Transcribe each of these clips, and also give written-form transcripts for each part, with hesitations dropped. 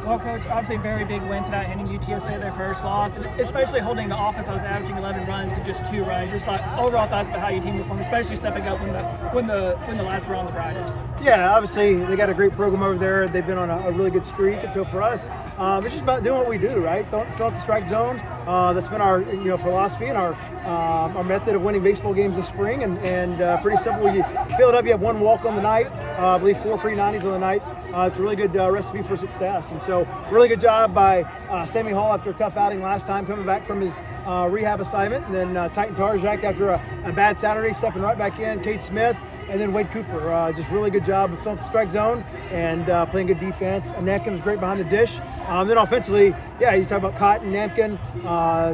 Well, Coach, obviously a very big win tonight, handing UTSA their first loss, and especially holding the offense that was averaging 11 runs to just 2 runs. Just like overall thoughts about how your team performed, especially stepping up when the lights were on the brightest. Yeah, obviously they got a great program over there. They've been on a really good streak, and so for us, it's just about doing what we do, right? Don't fill out the strike zone. That's been our philosophy and our method of winning baseball games this spring, and pretty simple. You fill it up. You have one walk on the night. I believe 4 free 90s on the night. It's a really good recipe for success, and so really good job by Sammy Hall after a tough outing last time, coming back from his rehab assignment, and then Titan Tarjak after a bad Saturday, stepping right back in. Kate Smith. And then Wade Cooper, just really good job of filling the strike zone and playing good defense. Anetkin was great behind the dish. Then offensively, yeah, you talk about Cotton, Namkin,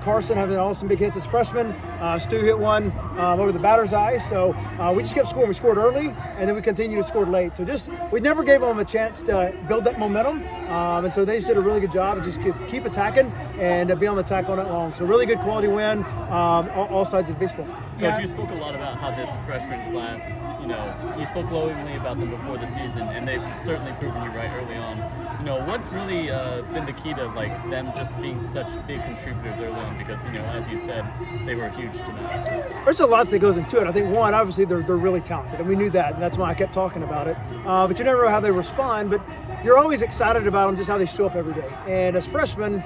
Carson having all some big hits as freshmen. Stu hit one over the batter's eye. So we just kept scoring. We scored early, and then we continued to score late. So we never gave them a chance to build that momentum. And so they just did a really good job of just keep attacking and be on the attack all night long. So really good quality win, all sides of baseball. Coach, you spoke a lot about how this freshman class, you spoke glowingly about them before the season, and they've certainly proven you right early on. What's really been the key to them just being such big contributors early on? Because as you said, they were huge tonight. There's a lot that goes into it. I think one, obviously they're really talented, and we knew that, and that's why I kept talking about it. But you never know how they respond. But you're always excited about them, just how they show up every day. And as freshmen,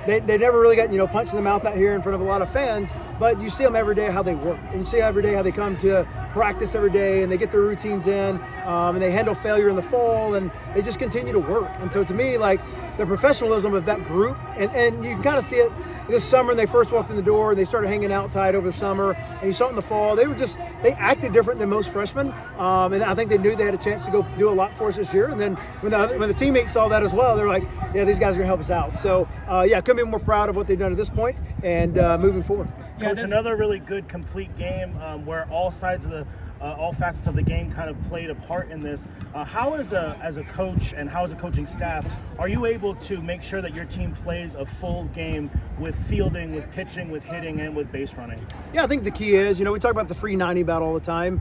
they never really got punched in the mouth out here in front of a lot of fans, but you see them every day how they work, and you see every day how they come to practice every day, and they get their routines in, and they handle failure in the fall, and they just continue to work. And so to me, the professionalism of that group, and you can kind of see it this summer when they first walked in the door, they started hanging out tight over the summer, and you saw it in the fall. They acted different than most freshmen, and I think they knew they had a chance to go do a lot for us this year. And then when the teammates saw that as well, they're like, yeah, these guys are gonna help us out. So couldn't be more proud of what they've done at this point and moving forward. Coach, another really good complete game where all sides of all facets of the game kind of played a part in this. How as a coach and how as a coaching staff are you able to make sure that your team plays a full game with fielding, with pitching, with hitting, and with base running? Yeah, I think the key is, we talk about the free 90 battle all the time.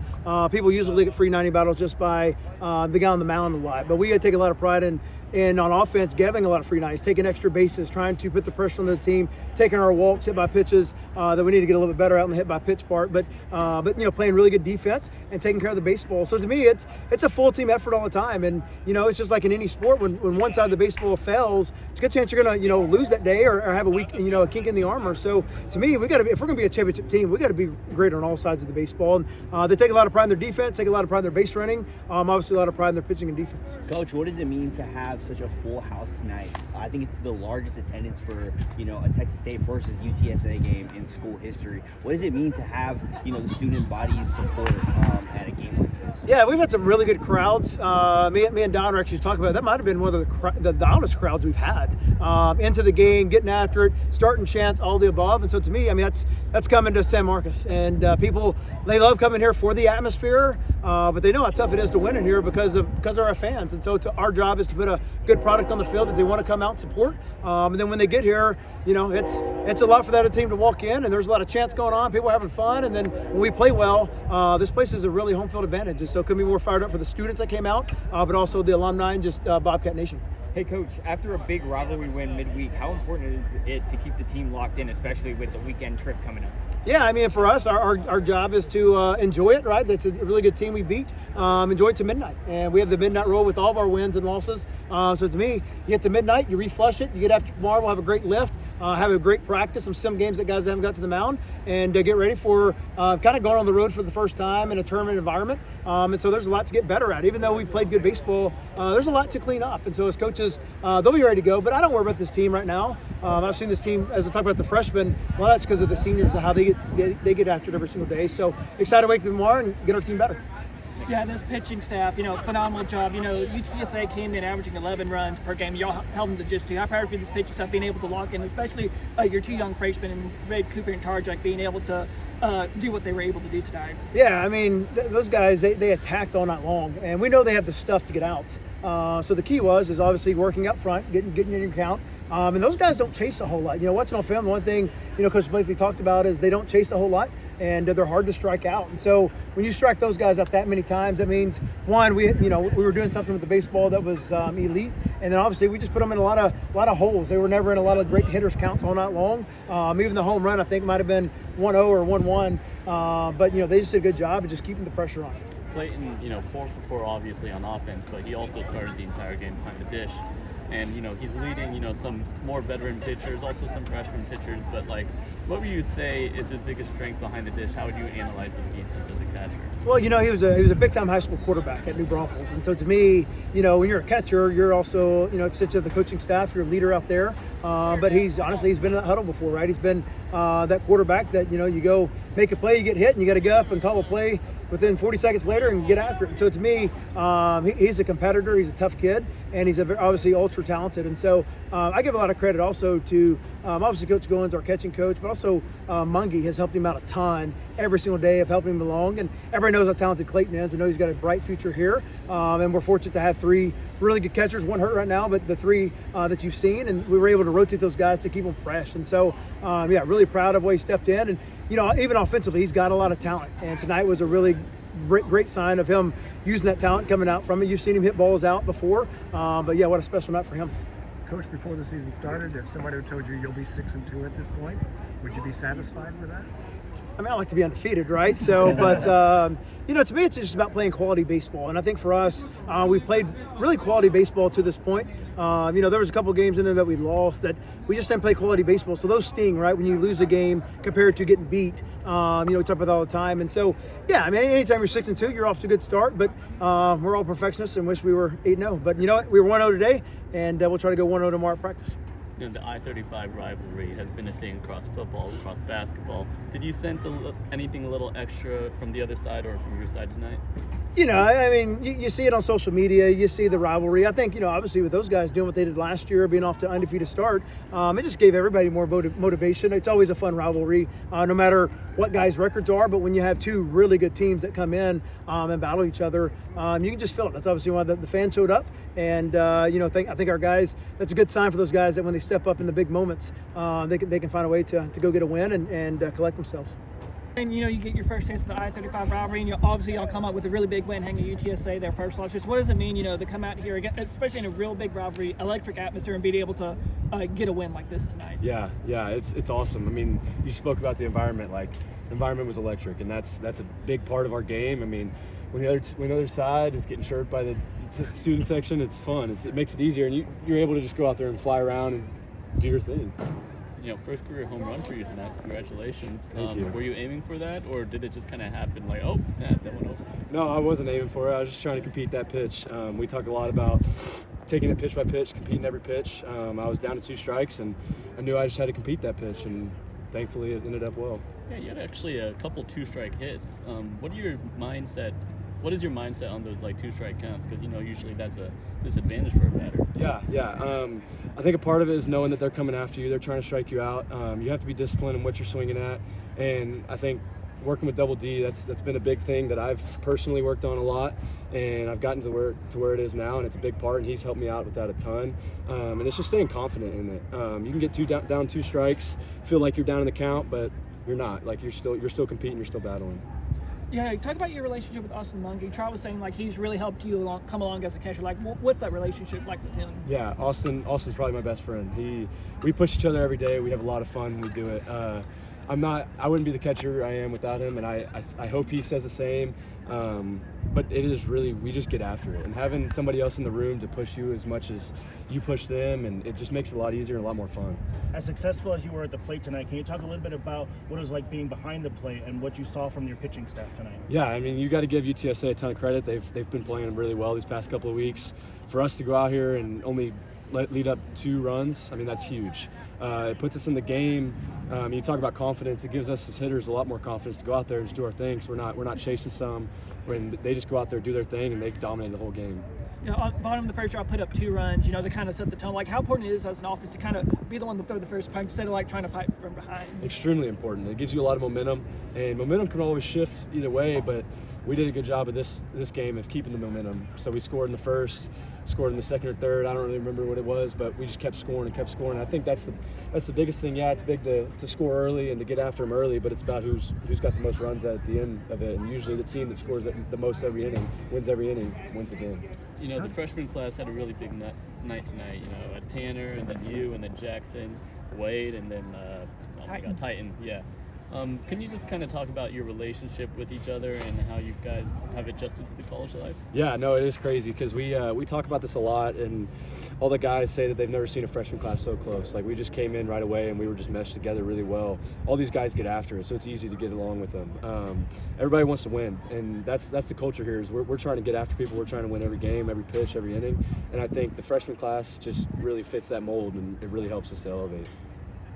People usually look at free 90 battles just by the guy on the mound a lot, but we take a lot of pride in on offense, gathering a lot of free 90s, taking extra bases, trying to put the pressure on the team, taking our walks, hit by pitches that we need to get a little bit better out in the hit by pitch part, but playing really good defense and taking care of the baseball. So to me, it's a full team effort all the time, and it's just like in any sport, when one side of the baseball fails, it's a good chance you're gonna lose that day or have a weak a kink in the armor. So to me, if we're gonna be a championship team, we got to be great on all sides of the baseball. And they take a lot of pride in their defense, take a lot of pride in their base running, obviously a lot of pride in their pitching and defense. Coach, what does it mean to have such a full house tonight? I think it's the largest attendance for a Texas State versus UTSA game in school history. What does it mean to have the student body's support at a game like this? Yeah, we've had some really good crowds. Me and Don were actually talking about it. That might have been one of the loudest crowds we've had into the game, getting after it, starting chants, all the above. And so to me, that's coming to San Marcos, and people, they love coming here for the atmosphere, but they know how tough it is to win in here because of our fans. And so our job is to put a good product on the field that they want to come out and support. And then when they get here, it's a lot for that team to walk in, and there's a lot of chants going on, people are having fun, and then when we play well, this place is a really home field advantage. And so couldn't be more fired up for the students that came out, but also the alumni and just Bobcat Nation. Hey, Coach, after a big rivalry win midweek, how important is it to keep the team locked in, especially with the weekend trip coming up? Yeah, for us, our job is to enjoy it, right? That's a really good team we beat. Enjoy it to midnight. And we have the midnight roll with all of our wins and losses. So to me, you get to midnight, you reflush it, you get after tomorrow, we'll have a great lift, have a great practice, some games that guys haven't got to the mound, and get ready for kind of going on the road for the first time in a tournament environment. And so there's a lot to get better at. Even though we've played good baseball, there's a lot to clean up. And so as coaches, they'll be ready to go, but I don't worry about this team right now. I've seen this team, as I talk about the freshmen, well, that's because of the seniors and how they get after it every single day. So excited to wake up tomorrow and get our team better. Yeah, this pitching staff, phenomenal job. UTSA came in averaging 11 runs per game. Y'all held them to just 2. How proud of you this pitching staff being able to lock in, especially your 2 young freshmen and Wade Cooper and Tarjak being able to do what they were able to do tonight. Yeah, those guys, they attacked all night long, and we know they have the stuff to get out. So the key is obviously working up front, getting in your count. And those guys don't chase a whole lot. Watching on film, the one thing, Coach Blakely talked about is they don't chase a whole lot, and they're hard to strike out. And so when you strike those guys out that many times, that means, one, we were doing something with the baseball that was elite, And then obviously we just put them in a lot of holes. They were never in a lot of great hitters counts all night long. Even the home run I think might have been 1-0 or 1-1. But they just did a good job of just keeping the pressure on. Clayton, 4 for 4 obviously on offense, but he also started the entire game behind the dish. And, he's leading, some more veteran pitchers, also some freshman pitchers. But, what would you say is his biggest strength behind the dish? How would you analyze his defense as a catcher? Well, he was a big-time high school quarterback at New Braunfels. And so to me, when you're a catcher, you're also, extension of the coaching staff, you're a leader out there. But he's been in that huddle before, right? He's been that quarterback that, you go make a play, you get hit, and you got to get up and call a play within 40 seconds later and get after it. And so to me, he's a competitor, he's a tough kid, and he's obviously ultra talented. And so I give a lot of credit also to obviously Coach Goins, our catching coach, but also Mungie has helped him out a ton every single day of helping him along. And everybody knows how talented Clayton is. I know he's got a bright future here. And we're fortunate to have 3 really good catchers, one hurt right now, but the 3 that you've seen, and we were able to rotate those guys to keep them fresh. And so, really proud of what he stepped in. And, even offensively, he's got a lot of talent. And tonight was a really great sign of him using that talent coming out from it. You've seen him hit balls out before. But, what a special night for him. Coach, before the season started, if somebody had told you you'll be 6-2 at this point, would you be satisfied with that? I mean, I like to be undefeated, right? So, but, to me, it's just about playing quality baseball. And I think for us, we've played really quality baseball to this point. There was a couple games in there that we lost that we just didn't play quality baseball. So those sting, right? When you lose a game compared to getting beat, we talk about that all the time. And so, anytime you're 6-2, you're off to a good start. But we're all perfectionists and wish we were 8-0. But you know what? We were 1-0 today, and we'll try to go 1-0 tomorrow at practice. The I-35 rivalry has been a thing across football, across basketball. Did you sense anything a little extra from the other side or from your side tonight? You see it on social media. You see the rivalry. I think, obviously with those guys doing what they did last year, being off to undefeated start, it just gave everybody more motivation. It's always a fun rivalry, no matter what guys' records are. But when you have 2 really good teams that come in and battle each other, you can just feel it. That's obviously why the fans showed up. And, I think our guys, that's a good sign for those guys that when they step up in the big moments, they can find a way to go get a win and collect themselves. And you get your first chance at the I-35 rivalry, and obviously y'all come up with a really big win, hanging UTSA their first loss. Just what does it mean, to come out here, especially in a real big rivalry, electric atmosphere, and being able to get a win like this tonight? Yeah, it's awesome. I mean, you spoke about the environment. The environment was electric, and that's a big part of our game. I mean, when the other side is getting chirped by the student section, it's fun. It makes it easier, and you're able to just go out there and fly around and do your thing. First career home run for you tonight. Congratulations. Thank you. Were you aiming for that, or did it just kind of happen oh, snap, that went over? No, I wasn't aiming for it. I was just trying to compete that pitch. We talk a lot about taking it pitch by pitch, competing every pitch. I was down to 2 strikes, and I knew I just had to compete that pitch, and thankfully it ended up well. Yeah, you had actually a couple 2-strike hits. What is your mindset on those 2-strike counts? Because usually that's a disadvantage for a batter. Yeah. I think a part of it is knowing that they're coming after you. They're trying to strike you out. You have to be disciplined in what you're swinging at. And I think working with Double D, that's been a big thing that I've personally worked on a lot, and I've gotten to where it is now, and it's a big part. And he's helped me out with that a ton. And it's just staying confident in it. You can get down 2 strikes, feel like you're down in the count, but you're not. You're still competing. You're still battling. Yeah, talk about your relationship with Austin Mungie. Troy was saying he's really helped you come along as a catcher. What's that relationship like with him? Yeah, Austin's probably my best friend. We push each other every day. We have a lot of fun when we do it. I wouldn't be the catcher I am without him, and I hope he says the same. But it is really, we just get after it, and having somebody else in the room to push you as much as you push them, and it just makes it a lot easier and a lot more fun. As successful as you were at the plate tonight, can you talk a little bit about what it was like being behind the plate and what you saw from your pitching staff tonight? Yeah, I mean, you got to give UTSA a ton of credit. They've been playing really well these past couple of weeks. For us to go out here and only lead up 2 runs, I mean, that's huge. It puts us in the game. You talk about confidence. It gives us as hitters a lot more confidence to go out there and just do our things. We're not chasing some. When they just go out there, do their thing, and they dominate the whole game. On bottom of the first, y'all put up 2 runs. They kind of set the tone. How important it is as an offense to kind of be the one to throw the first punch instead of trying to fight from behind? Extremely important. It gives you a lot of momentum, and momentum can always shift either way. But we did a good job of this game of keeping the momentum. So we scored in the first, scored in the second or third. I don't really remember what it was, but we just kept scoring and kept scoring. I think that's the biggest thing. Yeah, it's big to score early and to get after them early, but it's about who's got the most runs at the end of it. And usually the team that scores the most every inning, wins the game. The freshman class had a really big night tonight. You know, Tanner, and then you, and then Jackson, Wade, and then Titan. Yeah. Can you just kind of talk about your relationship with each other and how you guys have adjusted to the college life? Yeah, no, it is crazy because we talk about this a lot, and all the guys say that they've never seen a freshman class so close. Like, we just came in right away and we were just meshed together really well. All these guys get after it, so it's easy to get along with them. Everybody wants to win, and that's the culture here. Is we're trying to get after people. We're trying to win every game, every pitch, every inning, and I think the freshman class just really fits that mold, and it really helps us to elevate.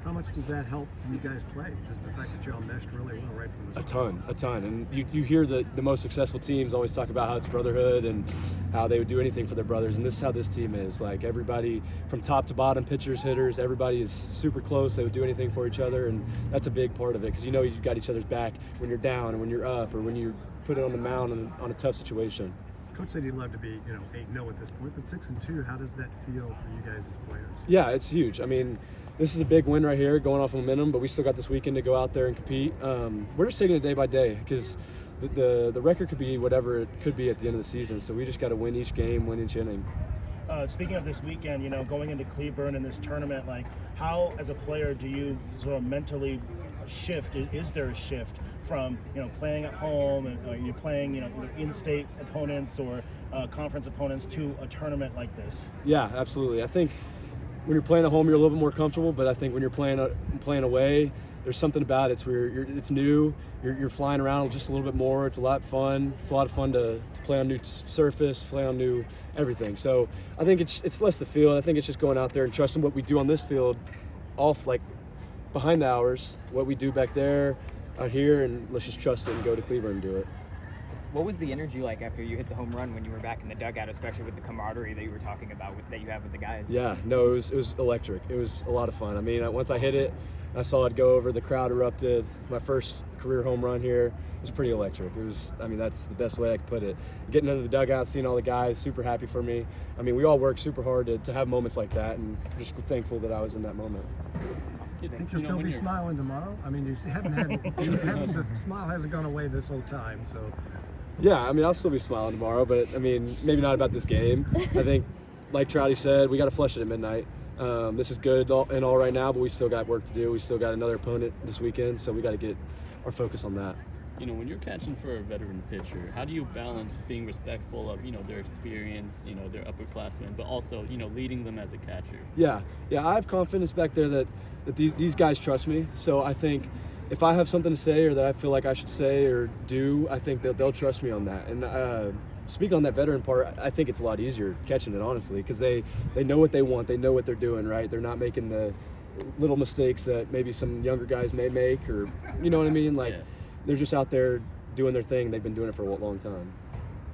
How much does that help you guys play? Just the fact that y'all meshed really well right from the start. A ton. And you hear the most successful teams always talk about how it's brotherhood and how they would do anything for their brothers. And this is how this team is. Like, everybody from top to bottom, pitchers, hitters, everybody is super close. They would do anything for each other. And that's a big part of it because you know you've got each other's back when you're down and when you're up or when you put it on the mound on a tough situation. Coach said he'd love to be, 8-0 at this point, but 6-2, how does that feel for you guys as players? Yeah, it's huge. I mean, this is a big win right here, going off momentum, but we still got this weekend to go out there and compete. We're just taking it day by day because the record could be whatever it could be at the end of the season. So we just got to win each game, win each inning. Speaking of this weekend, going into Cleburne in this tournament, like, how as a player do you sort of mentally shift? Is there a shift from playing at home and you're playing either in-state opponents or conference opponents to a tournament like this? Yeah, absolutely. I think when you're playing at home, you're a little bit more comfortable, but I think when you're playing away, there's something about it. It's new. You're flying around just a little bit more. It's a lot of fun. It's a lot of fun to play on new surface, play on new everything. So I think it's less the field. I think it's just going out there and trusting what we do on this field, off like behind the hours, what we do back there, out here, and let's just trust it and go to Cleveland and do it. What was the energy like after you hit the home run when you were back in the dugout, especially with the camaraderie that you were talking about that you have with the guys? Yeah, no, it was electric. It was a lot of fun. I mean, once I hit it, I saw it go over, the crowd erupted. My first career home run here. It was pretty electric. That's the best way I could put it. Getting into the dugout, seeing all the guys, super happy for me. I mean, we all work super hard to have moments like that, and I'm just thankful that I was in that moment. You think you'll still be smiling tomorrow? I mean, you haven't the smile hasn't gone away this whole time, so. Yeah, I mean, I'll still be smiling tomorrow, but I mean, maybe not about this game. I think, like Trouty said, we got to flush it at midnight. This is good and all right now, but we still got work to do. We still got another opponent this weekend, so we got to get our focus on that. When you're catching for a veteran pitcher, how do you balance being respectful of, their experience, their upperclassmen, but also, leading them as a catcher? Yeah, I have confidence back there that these guys trust me. So I think if I have something to say or that I feel like I should say or do, I think that they'll trust me on that. And speaking on that veteran part, I think it's a lot easier catching it, honestly, because they know what they want. They know what they're doing, right? They're not making the little mistakes that maybe some younger guys may make, or, you know what I mean? Like, They're just out there doing their thing. They've been doing it for a long time.